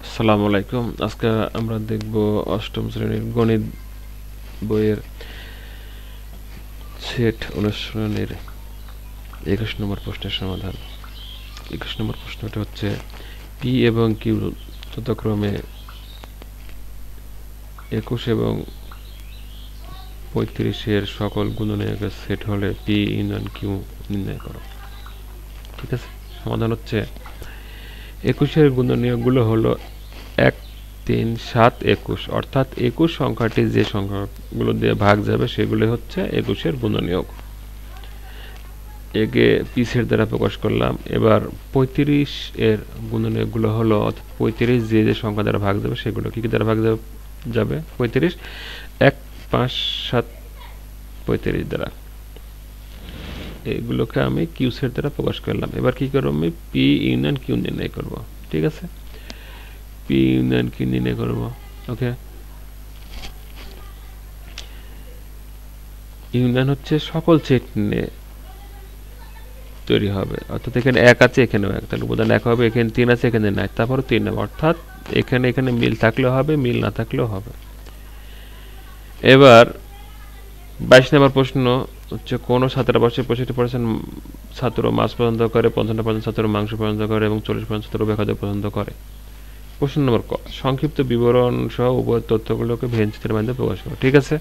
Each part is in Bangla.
আসসালামু আলাইকুম। আজকে আমরা দেখব অষ্টম শ্রেণীর গণিত বইয়ের সেট অনুসরণের 21 নম্বর প্রশ্নের সমাধান। 21 নম্বর প্রশ্নটা হচ্ছে পি এবং কিউ যথাক্রমে 21 এবং 35 এর সকল গুণনীয়কের সেট হলে পি ইউনিয়ন কিউ নির্ণয় করো। ঠিক আছে, সমাধান হচ্ছে 21 এর গুণনীয়কগুলো হলো 1, 3, 7, 21, অর্থাৎ 21 সংখ্যাটি যে সংখ্যাগুলো দিয়ে ভাগ যাবে সেগুলো হচ্ছে 21 এর গুণনীয়ক। একে পি সেট দ্বারা প্রকাশ করলাম। এবার 35 এর গুণনীয়কগুলো হলো, অর্থাৎ 35 যে যে সংখ্যা দ্বারা ভাগ যাবে সেগুলো কি কি দ্বারা ভাগ যাবে? 35, 1, 5, 7, 35 দ্বারা। এগুলোকে আমি কিউ সেট দ্বারা প্রকাশ করলাম। এবার কি করবো? আমি পি ইউনিয়ন কিউ নির্ণয় করব। ঠিক আছে, পি ইউনিয়ন কিউ নির্ণয় করব। ওকে, ইউনিয়ন হচ্ছে সকল সেট নিয়ে তৈরি হবে, অর্থাৎ এখানে 1 আছে, এখানেও 1, তাহলে উপাদান 1 হবে, এখানে 3 আছে, এখানে নাই, তারপরে 3 হবে, অর্থাৎ এখানে এখানে মিল থাকলেও হবে, মিল না থাকলেও হবে। এবার 22 নম্বর প্রশ্ন হচ্ছে কোন ছাত্রাবাসে 65% ছাত্র মাছ পছন্দ করে, 55% ছাত্র মাংস পছন্দ করে এবং 40% ছাত্র উভয় খাদ্য পছন্দ করে। প্রশ্ন নম্বর ক, সংক্ষিপ্ত বিবরণ সহ উভয় তথ্যগুলোকে ভেন চিত্রের মাধ্যমে প্রকাশ করো। ঠিক আছে,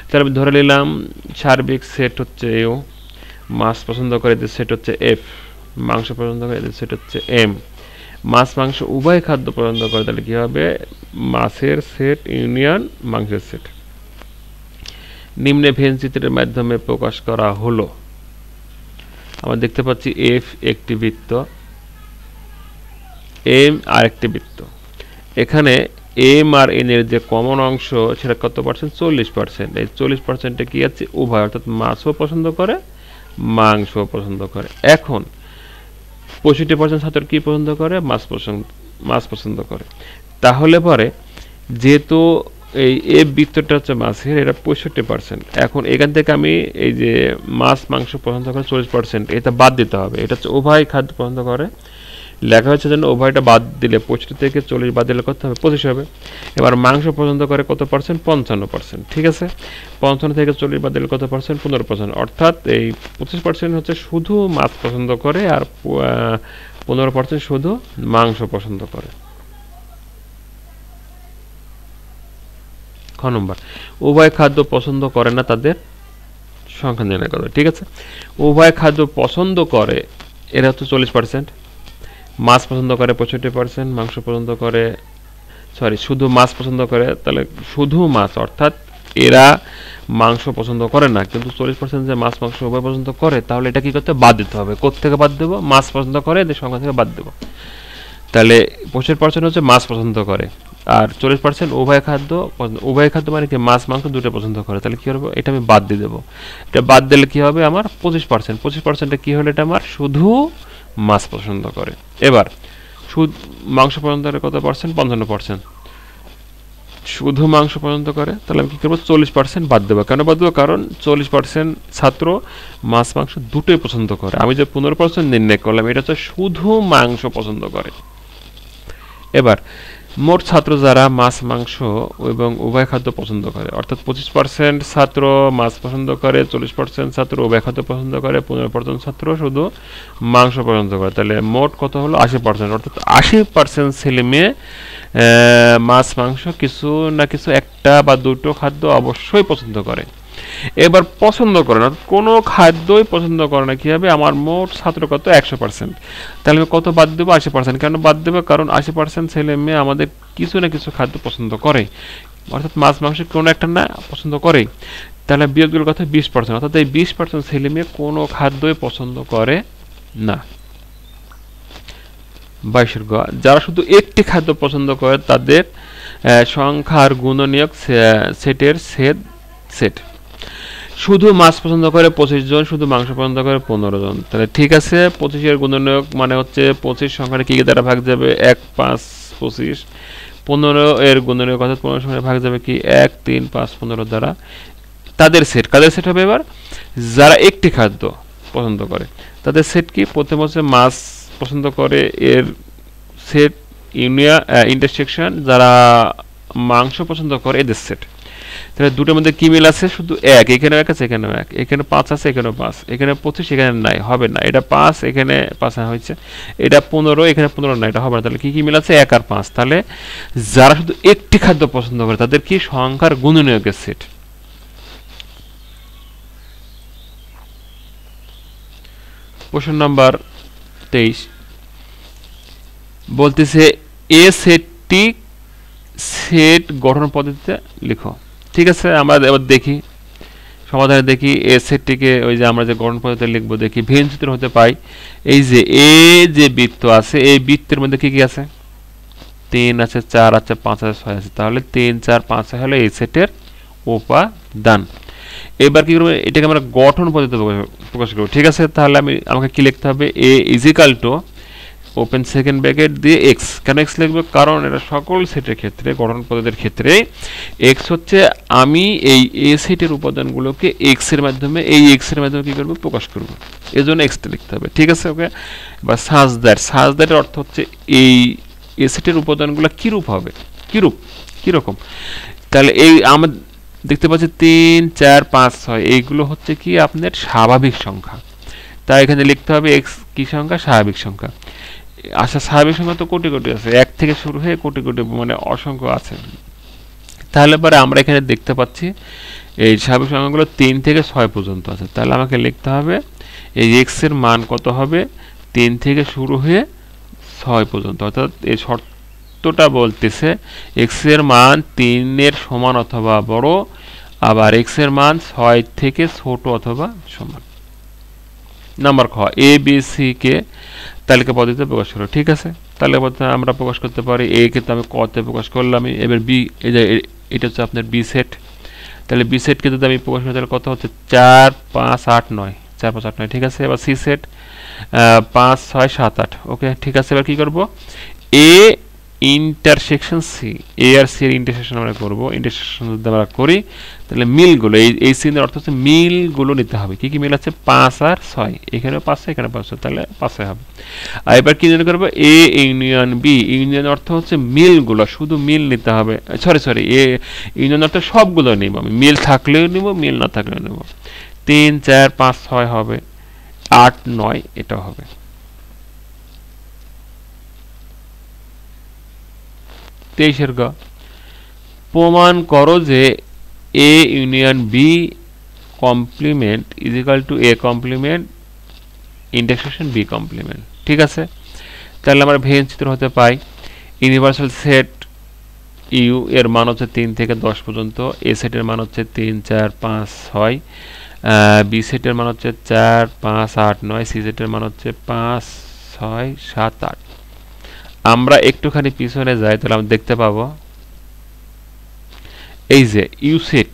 তাহলে আমি ধরে নিলাম সার্বিক সেট হচ্ছে ইউ, মাছ পছন্দ করে এদের সেট হচ্ছে এফ, মাংস পছন্দ করে এদের সেট হচ্ছে এম। মাছ মাংস উভয় খাদ্য পছন্দ করে, তাহলে কি হবে? মাছের সেট ইউনিয়ন মাংসের সেট। নিম্নে ভেন চিত্রের মাধ্যমে প্রকাশ করা হলো। আমরা দেখতে পাচ্ছি এফ একটি বৃত্ত, এম আরেকটি বৃত্ত। এখানে এম আর এন এর যে কমন অংশ সেটা কত পার্সেন্ট? 40%। এই 40%-এ কি আছে? উভয়, অর্থাৎ মাছও পছন্দ করে মাংসও পছন্দ করে। এখন 65% ছাত্র কি পছন্দ করে? মাছ পছন্দ করে। তাহলে পরে যেহেতু এই এফ বৃত্তটা হচ্ছে মাছের, এটা 65%। এখন এখান থেকে আমি এই যে মাছ মাংস পছন্দ করে 40%, এটা বাদ দিতে হবে। এটা হচ্ছে উভয় খাদ্য পছন্দ করে, লেখা হচ্ছে যেন উভয়টা বাদ দিলে 65 থেকে 40 বাদ দিলে কত হবে? 25 হবে। এবার মাংস পছন্দ করে কত পার্সেন্ট? 55%। ঠিক আছে, 55 থেকে 40 বাদ দিলে কত পার্সেন্ট? 15%। অর্থাৎ এই 25% হচ্ছে শুধু মাছ পছন্দ করে আর 15% শুধু মাংস পছন্দ করে। খ নম্বর, উভয় খাদ্য পছন্দ করে না, তাদের সংখ্যা নির্ণয় করবে। ঠিক আছে, উভয় খাদ্য পছন্দ করে এরা হচ্ছে 40%, মাছ পছন্দ করে 65%, মাংস পছন্দ করে, শুধু মাছ পছন্দ করে, তাহলে শুধু মাছ, অর্থাৎ এরা মাংস পছন্দ করে না, কিন্তু 40% যে মাছ মাংস উভয় পছন্দ করে, তাহলে এটা কি করতে? বাদ দিতে হবে। কোত্থেকে বাদ দেবো? মাছ পছন্দ করে এদের সংখ্যা থেকে বাদ দেবো। তাহলে 25% হচ্ছে মাছ পছন্দ করে, আর 40% উভয় খাদ্য। উভয় খাদ্য মানে কি? মাছ মাংস দুটো পছন্দ করে। তাহলে কি হবে? এটা আমি বাদ দিয়ে দেবো। এটা বাদ দিলে কি হবে? আমার 25%। 25%-এ কি হলো? এটা আমার শুধু মাছ পছন্দ করে। এবার মাংস পছন্দ করে কত পার্সেন্ট? 55%। শুধু মাংস পছন্দ করে, তাহলে আমি কি করবো? 40% বাদ দেবো। কেন বাদ দেবো? কারণ 40% ছাত্র মাছ মাংস দুটোই পছন্দ করে। আমি যে 15% নির্ণয় করলাম, এটা হচ্ছে শুধু মাংস পছন্দ করে। এবার মোট ছাত্র যারা মাছ মাংস এবং উভয় খাদ্য পছন্দ করে, অর্থাৎ 25% ছাত্র মাছ পছন্দ করে, 40% ছাত্র উভয় খাদ্য পছন্দ করে, 15% ছাত্র শুধু মাংস পছন্দ করে। তাহলে মোট কত হলো? 80%। অর্থাৎ 80% ছেলে মেয়ে মাছ মাংস কিছু না কিছু একটা বা দুটো খাদ্য অবশ্যই পছন্দ করে। এবার পছন্দ করে না, কোনো খাদ্যই পছন্দ করে না, কি হবে? আমার মোট ছাত্র কত? 100%। তাহলে আমি কত বাদ দেবো? 80%। কেন বাদ দেবো? কারণ 80% ছেলে মেয়ে আমাদের কিছু না কিছু খাদ্য পছন্দ করে, অর্থাৎ মাছ মাংস কোনো একটা না পছন্দ করে। তাহলে বিয়োগ দিলে কথা 20%, অর্থাৎ এই 20% ছেলে মেয়ে কোনো খাদ্যই পছন্দ করে না। 22 গ, যারা শুধু একটি খাদ্য পছন্দ করে তাদের সংখ্যার গুণনীয়ক সেটের সেট। শুধু মাছ পছন্দ করে 25 জন, শুধু মাংস পছন্দ করে 15 জন। তাহলে ঠিক আছে, 25-এর গুণনীয়ক মানে হচ্ছে 25 সংখ্যাটা কি দ্বারা ভাগ যাবে? 1, 5, 25। 15-এর গুণনীয়ক অর্থাৎ 15 সংখ্যাটা ভাগ যাবে কি? 1, 3, 5, 15 দ্বারা। তাদের সেট, কাদের সেট হবে? এবার যারা একটি খাদ্য পছন্দ করে তাদের সেট কি? প্রথম হচ্ছে মাছ পছন্দ করে, এর সেট ইউনিয়ন ইন্টারসেকশন যারা মাংস পছন্দ করে এদের সেট। তাহলে দুটোর মধ্যে কি মিল আছে? শুধু এক, এখানেও এক আছে, এখানেও এক, এখানে 5 আছে, এখানেও 5, এখানে 25, এখানে নাই, হবে না। এটা 5, এখানে 5 হয়েছে, এটা 15, এখানে 15 না, এটা হবে না। তাহলে কি কি মিল আছে? 1 আর 5। তাহলে যারা শুধু একটি খাদ্য পছন্দ করে তাদের কি সংখ্যার গুণনীয়কের সেট। প্রশ্ন নাম্বার 23 বলতেছে এ সেটটি সেট গঠন পদ্ধতিতে লিখো। ঠিক আছে, আমরা এবার দেখি সমাধানে দেখি এ সেটটিকে ওই যে আমরা যে গঠন পদ্ধতিতে লিখবো দেখি ভেন চিত্র হতে পাই। এই যে এ যে বৃত্ত আছে এই বৃত্তের মধ্যে কি কি আছে? 3 আছে, 4 আছে, 5 আছে, 6 আছে। তাহলে 3, 4, 5 হলো এই সেটের উপাদান। এবার কি করবো? এটাকে আমরা গঠন পদ্ধতিতে প্রকাশ করবো। ঠিক আছে, তাহলে আমাকে কি লিখতে হবে? A is equal to open second bracket দিয়ে এক্স। কেন এক্স লিখবো? কারণ এটা সকল সেটের ক্ষেত্রে গঠন পদ্ধতির ক্ষেত্রে এক্স হচ্ছে আমি এই এ সেটের উপাদানগুলোকে এক্স এর মাধ্যমে কি করবো? প্রকাশ করবো। এজন্য এক্সটা লিখতে হবে। ঠিক আছে, ওকে। বা সাজ দ্যাটের অর্থ হচ্ছে এই এ সেটের উপাদানগুলো কিরূপ হবে, কিরকম। তাহলে এই আমরা দেখতে পাচ্ছি 3, 4, 5, 6 এইগুলো হচ্ছে কি আপনার স্বাভাবিক সংখ্যা। তাই এখানে লিখতে হবে এক্স কি সংখ্যা? স্বাভাবিক সংখ্যা। আচ্ছা, স্বাভাবিক সংখ্যা তো কোটি কোটি আছে, 1 থেকে শুরু হয়ে কোটি কোটি মানে অসংখ্য আছে। তাহলে পরে আমরা এখানে দেখতে পাচ্ছি এই স্বাভাবিক সংখ্যাগুলো 3 থেকে 6 পর্যন্ত আছে। তাহলে আমাকে লিখতে হবে এই এক্স এর মান কত হবে? 3 থেকে শুরু হয়ে 6 পর্যন্ত। অর্থাৎ এই শর্তটা বলতেছে এক্স এর মান 3 এর সমান অথবা বড়, আবার এক্স এর মান 6 থেকে ছোট অথবা সমান। নাম্বার খ, এ বি সি কে তালিকা পদ্ধতিতে প্রকাশ করো। ঠিক আছে, তালিকা পদ্ধতিতে আমরা প্রকাশ করতে পারি। এ কে তো আমি ক তে প্রকাশ করলাম। এবার বি, এই যে এটা হচ্ছে আপনার বি সেট। তাহলে বি সেটকে যদি আমি প্রকাশ করি তাহলে কত হচ্ছে? 4, 5, 8, 9, 4, 5, 8, 9। ঠিক আছে, এবার সি সেট 5, 6, 7, 8। ওকে, ঠিক আছে। এবার কি করব? এ ইন্টারসেকশন সি, এ আর সি এর ইন্টারসেকশন আমরা করব। ইন্টারসেকশন যদি আমরা করি তাহলে মিলগুলো এই সিনের অর্থ হচ্ছে মিলগুলো নিতে হবে। কি কি মিল আছে? 5 আর 6, এখানেও 5, এখানে 5, তাহলে 5 হবে। আর এবার কি জন্য করবো? এ ইউনিয়ন বি, ইউনিয়ন অর্থ হচ্ছে মিলগুলো, শুধু মিল নিতে হবে। সরি এ ইউনিয়ন অর্থ সবগুলো নিব আমি, মিল থাকলেও নিব, মিল না থাকলেও নিব। 3, 4, 5, 6 হবে, 8, 9 এটা হবে। তেইশের গ, প্রমাণ করো যে A union B complement equal to A complement intersection B complement. ঠিক আছে, তাহলে আমরা ভেন চিত্র হতে পাই ইউনিভার্সাল সেট ইউ এর মান হচ্ছে 3 থেকে 10 পর্যন্ত, এ সেটের মান হচ্ছে 3, 4, 5, 6, বি সেটের মান হচ্ছে 4, 5, 8, 9, সি সেটের মান হচ্ছে 5, 6, 7, 8। আমরা একটুখানি পিছনে যাই তাহলে আমরা দেখতে পাবো এই যে ইউ সেট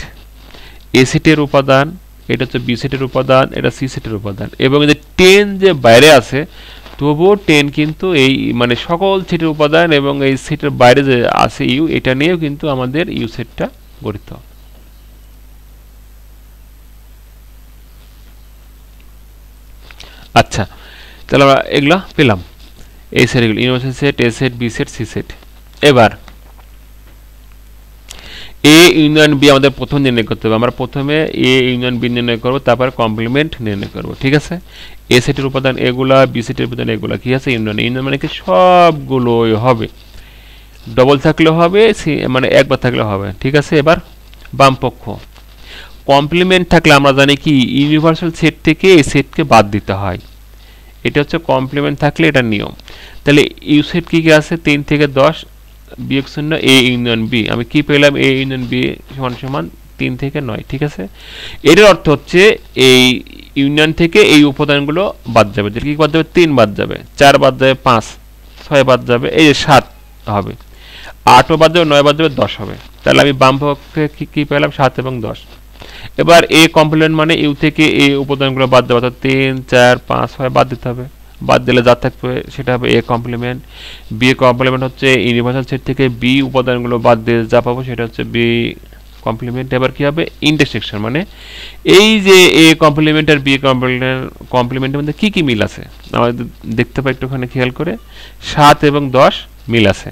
এ সেটের উপাদান, এটা হচ্ছে বি সেটের উপাদান, এটা সি সেটের উপাদান, এবং এই যে 10 যে বাইরে আছে তবুও 10 কিন্তু এই মানে সকল সেটের উপাদান, এবং এই সেটের বাইরে যে আছে ইউ, এটা নিয়েও কিন্তু আমাদের ইউ সেটটা গঠিত। আচ্ছা, তাহলে আমরা এগুলা পেলাম, এই সেটগুলো universal set, A set, B set, C set. এবার এ ইউনিয়ন বি আমাদের প্রথম নির্ণয় করতে হবে। আমরা প্রথমে এ ইউনিয়ন বি নির্ণয় করব, তারপর কমপ্লিমেন্ট নির্ণয় করব। ঠিক আছে, এ সেটের উপাদান এগুলা, বি সেটের উপাদান এগুলা, কি আছে? ইউনিয়ন। ইউনিয়ন মানে কি? সবগুলোই হবে, ডবল থাকলেও হবে, মানে একবার থাকলেও হবে। ঠিক আছে, এবার বাম পক্ষ কমপ্লিমেন্ট থাকলে আমরা জানি কি ইউনিভার্সাল সেট থেকে এই সেটকে বাদ দিতে হয়। এটা হচ্ছে কমপ্লিমেন্ট থাকলে এটা নিয়ম। তাহলে ইউ সেট কি কি আছে? 3 থেকে 10 বিয়োগ 0 এ ইউনিয়ন বি। আমি কি পেলাম? এ ইউনিয়ন বি সমান সমান 3 থেকে 9। ঠিক আছে, এটার অর্থ হচ্ছে এই ইউনিয়ন থেকে এই উপাদানগুলো বাদ যাবে। যে কি বাদ যাবে? 3 বাদ যাবে, 4 বাদ যাবে, 5, 6 বাদ যাবে, এই যে 7 হবে, 8ও বাদ যাবে, 9 বাদ যাবে, 10 হবে। তাহলে আমি বাম পক্ষে কি পেলাম? 7 এবং 10। এবার এ কমপ্লিমেন্ট মানে ইউ থেকে এই উপাদানগুলো বাদ যাবে, অর্থাৎ 3, 4, 5, 6 বাদ দিতে হবে। বাদ দিলে যা থাকবে সেটা হবে এ কমপ্লিমেন্ট। বি কমপ্লিমেন্ট হচ্ছে ইউনিভার্সাল সেট থেকে বি উপাদানগুলো বাদ দিয়ে যা পাবো সেটা হচ্ছে বি কমপ্লিমেন্ট। এবার কি হবে? ইন্টারসেকশন মানে এই যে এ কমপ্লিমেন্ট আর বি কমপ্লিমেন্টের মধ্যে কি কি মিল আছে আমাদের দেখতে পাই একটুখানি খেয়াল করে। 7 এবং 10 মিল আছে।